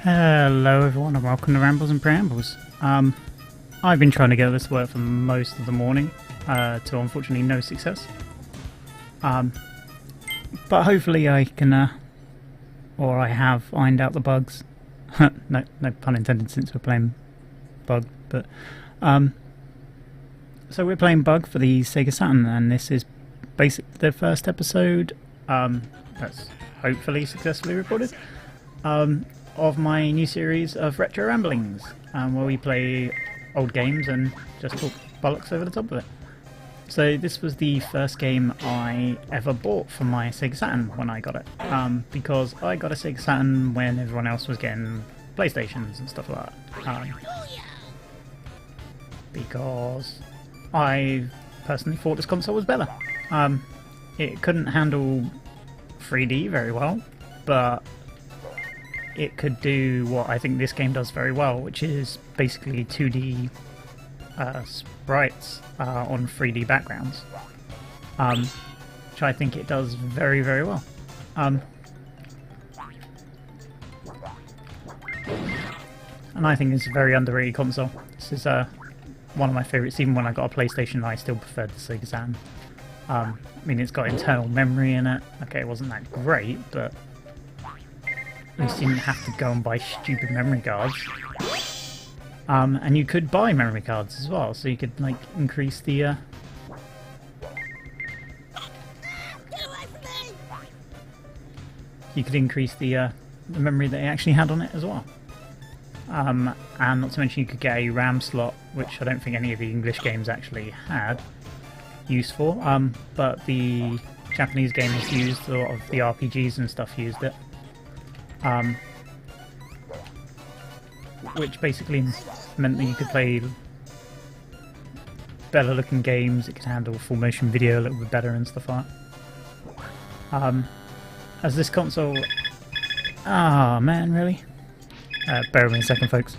Hello everyone and welcome to Rambles and Preambles. I've been trying to get this to work for most of the morning, to unfortunately no success. But hopefully I can, or I have ironed out the bugs. no pun intended since we're playing Bug, but so we're playing Bug for the Sega Saturn, and this is basically the first episode, that's hopefully successfully recorded, of my new series of retro ramblings, where we play old games and just talk bollocks over the top of it. So this was the first game I ever bought for my Sega Saturn when I got it, because I got a Sega Saturn when everyone else was getting PlayStations and stuff like that, because I personally thought this console was better. It couldn't handle 3D very well, but it could do what I think this game does very well, which is basically 2D sprites on 3D backgrounds, which I think it does very, very well. And I think it's a very underrated console. This is one of my favourites. Even when I got a PlayStation, I still preferred the Sega Saturn. I mean, it's got internal memory in it. Okay, it wasn't that great, but at least you didn't have to go and buy stupid memory cards. And you could buy memory cards as well, so you could like increase the the memory that it actually had on it as well. And not to mention you could get a RAM slot, which I don't think any of the English games actually had use for, but the Japanese games used, a lot of the RPGs and stuff used it. Which basically meant that you could play better looking games, it could handle full motion video a little bit better and stuff like that. As this console... Ah, man, really? Bear with me a second, folks.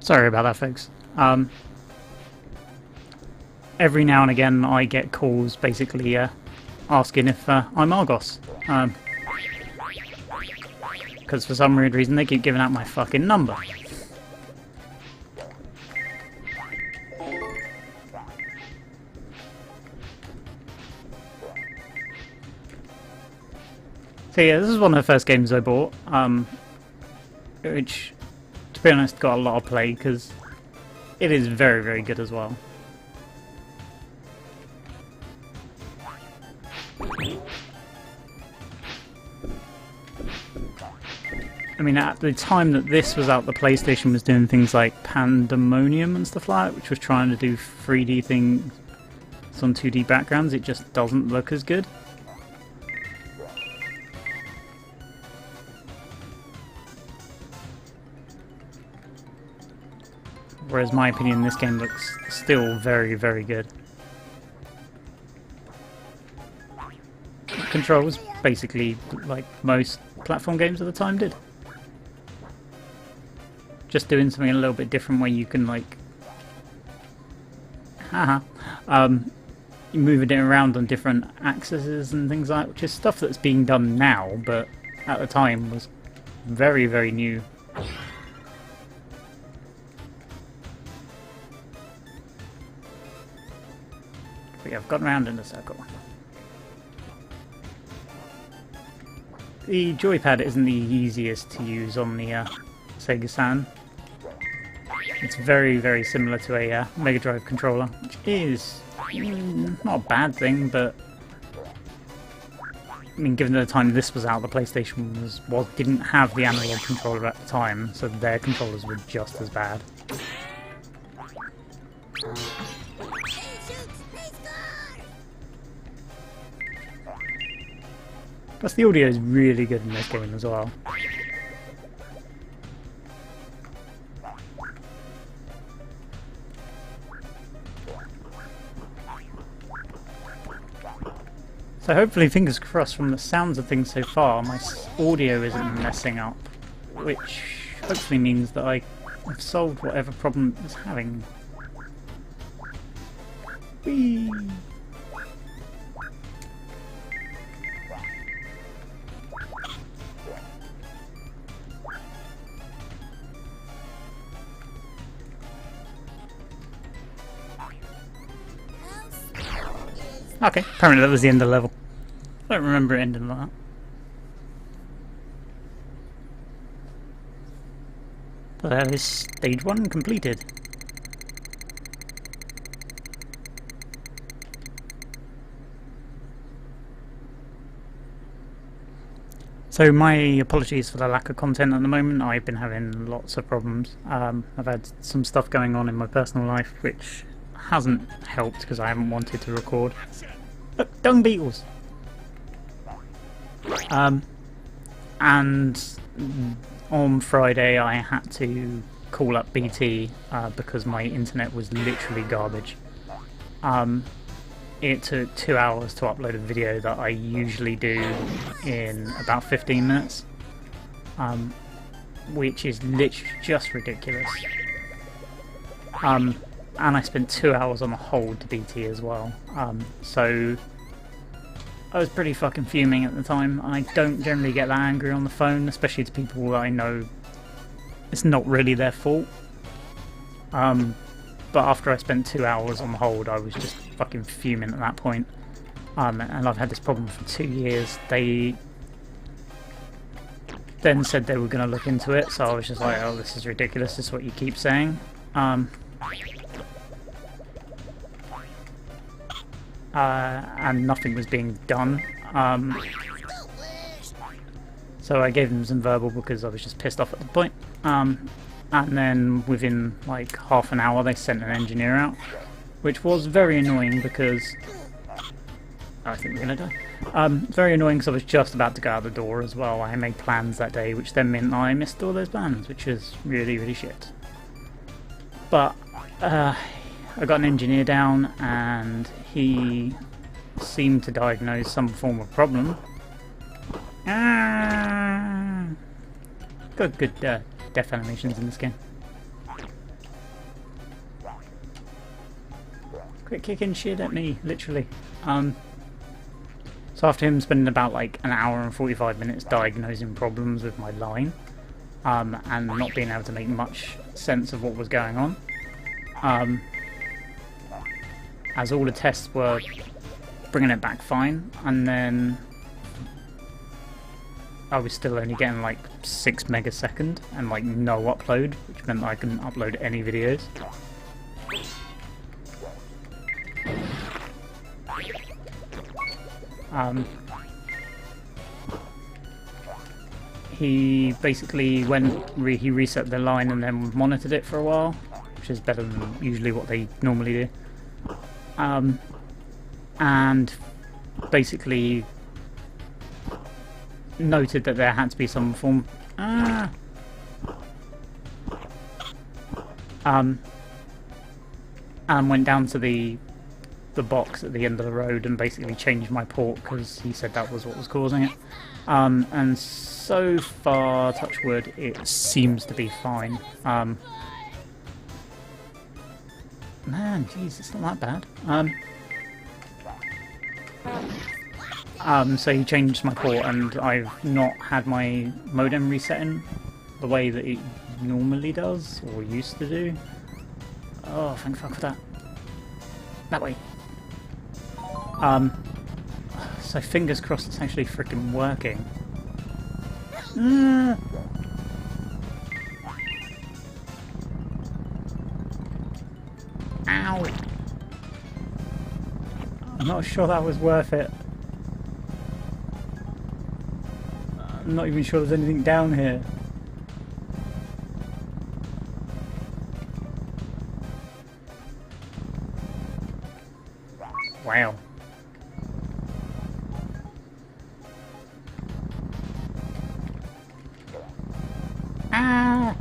Sorry about that, folks. Every now and again I get calls basically asking if I'm Argos. Because for some weird reason they keep giving out my fucking number. So yeah, this is one of the first games I bought, which, to be honest, got a lot of play because it is very, very good as well. I mean, at the time that this was out, the PlayStation was doing things like Pandemonium and stuff like that, which was trying to do 3D things on 2D backgrounds. It just doesn't look as good. Whereas, in my opinion, this game looks still very, very good. It controls basically like most platform games at the time did. Just doing something a little bit different where you can like... moving it around on different axes and things like that, which is stuff that's being done now, but at the time was very, very new. I've gone round in a circle. The joypad isn't the easiest to use on the Sega Saturn. It's very, very similar to a Mega Drive controller, which is not a bad thing, but I mean, given the time this was out, the PlayStation didn't have the analog controller at the time, so their controllers were just as bad. Plus the audio is really good in this game as well. So hopefully, fingers crossed, from the sounds of things so far, my audio isn't messing up, which hopefully means that I've solved whatever problem it's having. Whee! Okay, apparently that was the end of the level. I don't remember it ending like that. But that is stage 1 completed. So my apologies for the lack of content at the moment. I've been having lots of problems. I've had some stuff going on in my personal life which hasn't helped because I haven't wanted to record. Look, dung beetles! And on Friday I had to call up BT because my internet was literally garbage. It took 2 hours to upload a video that I usually do in about 15 minutes, which is literally just ridiculous. And I spent 2 hours on the hold to BT as well, so I was pretty fucking fuming at the time. I don't generally get that angry on the phone, especially to people that I know it's not really their fault. But after I spent 2 hours on the hold, I was just fucking fuming at that point. And I've had this problem for 2 years. They then said they were going to look into it, so I was just like, oh, this is ridiculous, this is what you keep saying. And nothing was being done. So I gave them some verbal because I was just pissed off at the point. And then within like half an hour they sent an engineer out, which was very annoying because I think we're gonna die. Very annoying because I was just about to go out the door as well. I made plans that day, which then meant I missed all those plans, which is really, really shit. But I got an engineer down and he seemed to diagnose some form of problem. Got good death animations in this game. Quit kicking shit at me, literally. So after him spending about like an hour and 45 minutes diagnosing problems with my line, and not being able to make much sense of what was going on, as all the tests were bringing it back fine, and then I was still only getting like 6 megasecond and like no upload, which meant that I couldn't upload any videos. He basically he reset the line and then monitored it for a while, which is better than usually what they normally do. And basically noted that there had to be some form and went down to the box at the end of the road and basically changed my port because he said that was what was causing it. And so far, touch wood, it seems to be fine. Man, jeez, it's not that bad. So he changed my port and I've not had my modem resetting the way that it normally does, or used to do. Oh, thank fuck for that. That way. So fingers crossed it's actually freaking working. Ow! I'm not sure that was worth it. I'm not even sure there's anything down here. Wow. Ah!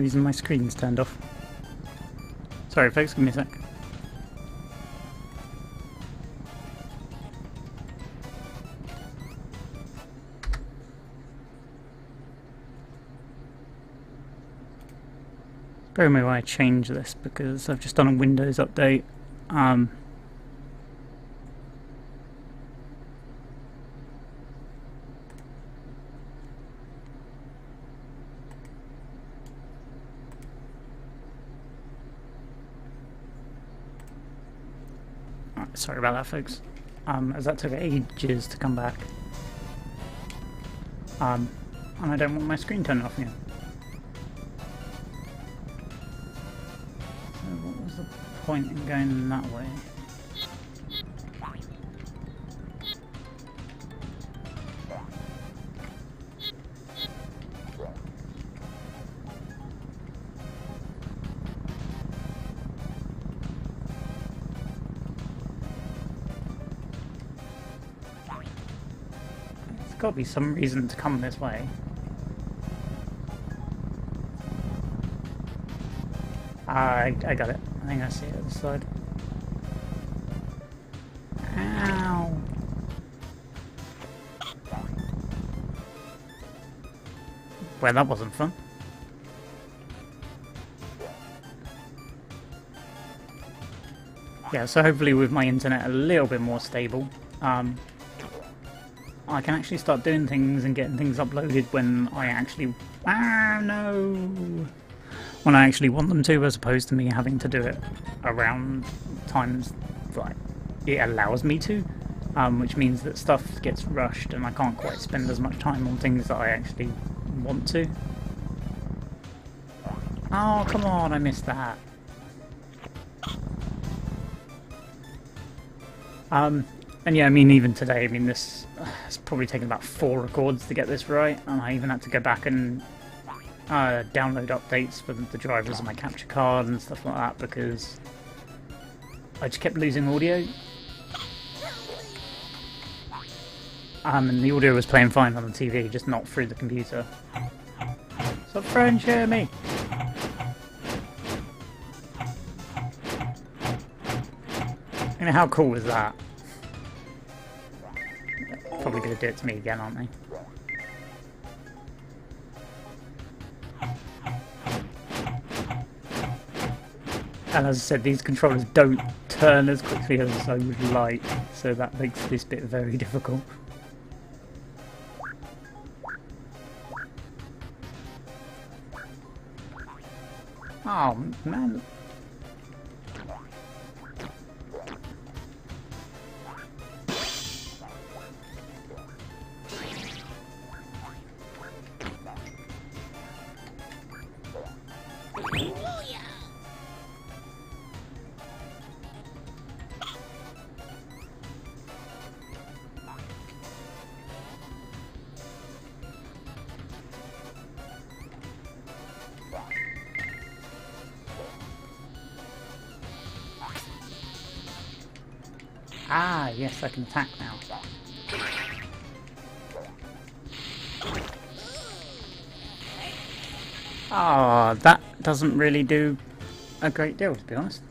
reason my screen's turned off. Sorry folks, give me a sec. Bear with me while I change this because I've just done a Windows update. Sorry about that, folks. As that took ages to come back. And I don't want my screen turned off again. So what was the point in going that way? There's got to be some reason to come this way. I got it. I think I see it at the side. Ow! Well, that wasn't fun. Yeah, so hopefully with my internet a little bit more stable, I can actually start doing things and getting things uploaded when I actually... Ah, no! When I actually want them to, as opposed to me having to do it around times like it allows me to, which means that stuff gets rushed and I can't quite spend as much time on things that I actually want to. Oh, come on, I missed that. And yeah, I mean, even today, I mean, this it's probably taken about 4 records to get this right, and I even had to go back and download updates for the drivers of my capture card and stuff like that because I just kept losing audio. And the audio was playing fine on the TV, just not through the computer. So friend, share me! You know, how cool was that? Probably going to do it to me again, aren't they? And as I said, these controllers don't turn as quickly as I would like, so that makes this bit very difficult. Oh man. Ah, yes, I can attack now. Ah, that doesn't really do a great deal, to be honest.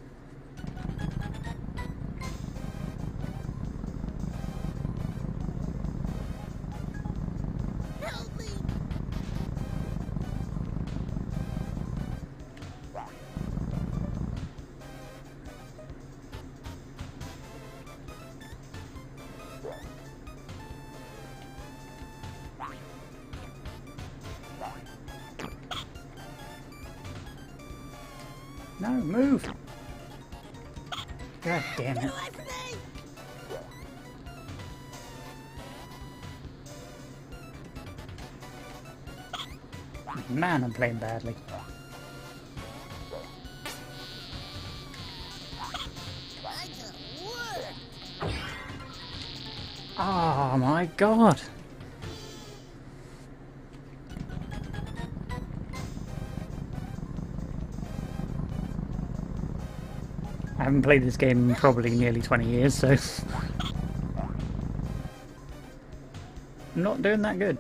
No, move! God damn it. Man, I'm playing badly. Oh my god! I haven't played this game in probably nearly 20 years, so I'm not doing that good.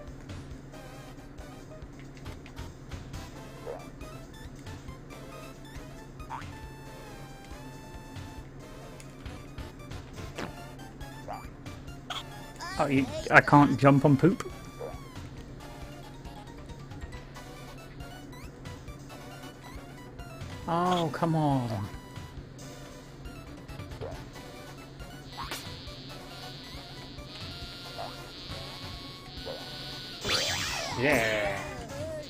Oh, I can't jump on poop? Oh, come on. Yeah.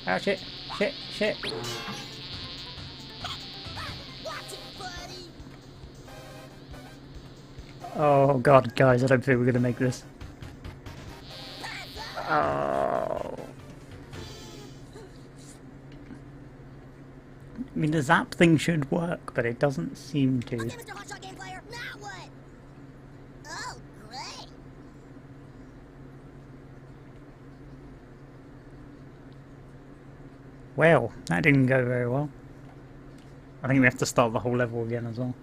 Oh, shit. Shit. Shit. Oh, God, guys, I don't think we're going to make this. Oh. I mean, the zap thing should work, but it doesn't seem to. Okay, Mr. Hotshot Game Player, now what? Oh, great. Well, that didn't go very well. I think we have to start the whole level again as well.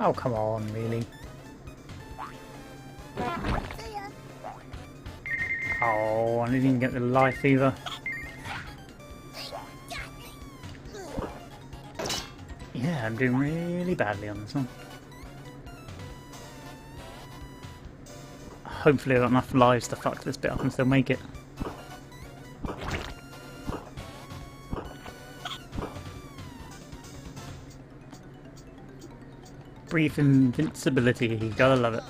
Oh, come on, really? Oh, I didn't even get the life either. Yeah, I'm doing really badly on this one. Hopefully I've got enough lives to fuck this bit up and still make it. Brief invincibility, you gotta love it.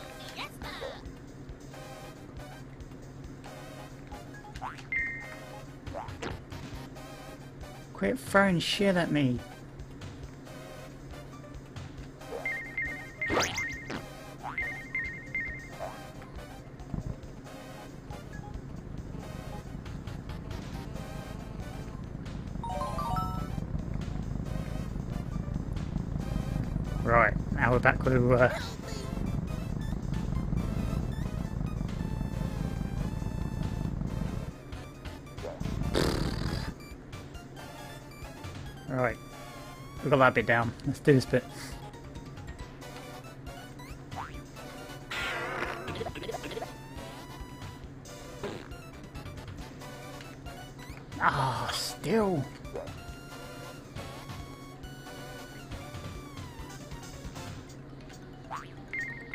Quit throwing shit at me. Right, now we're back with Right, we got that bit down. Let's do this bit. Ah, still.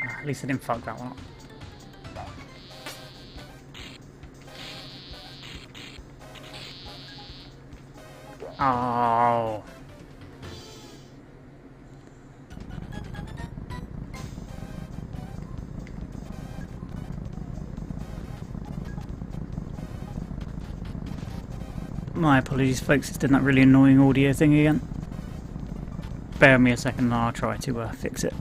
At least I didn't fuck that one up. Oh. My apologies, folks, it's doing that really annoying audio thing again. Bear with me a second and I'll try to fix it.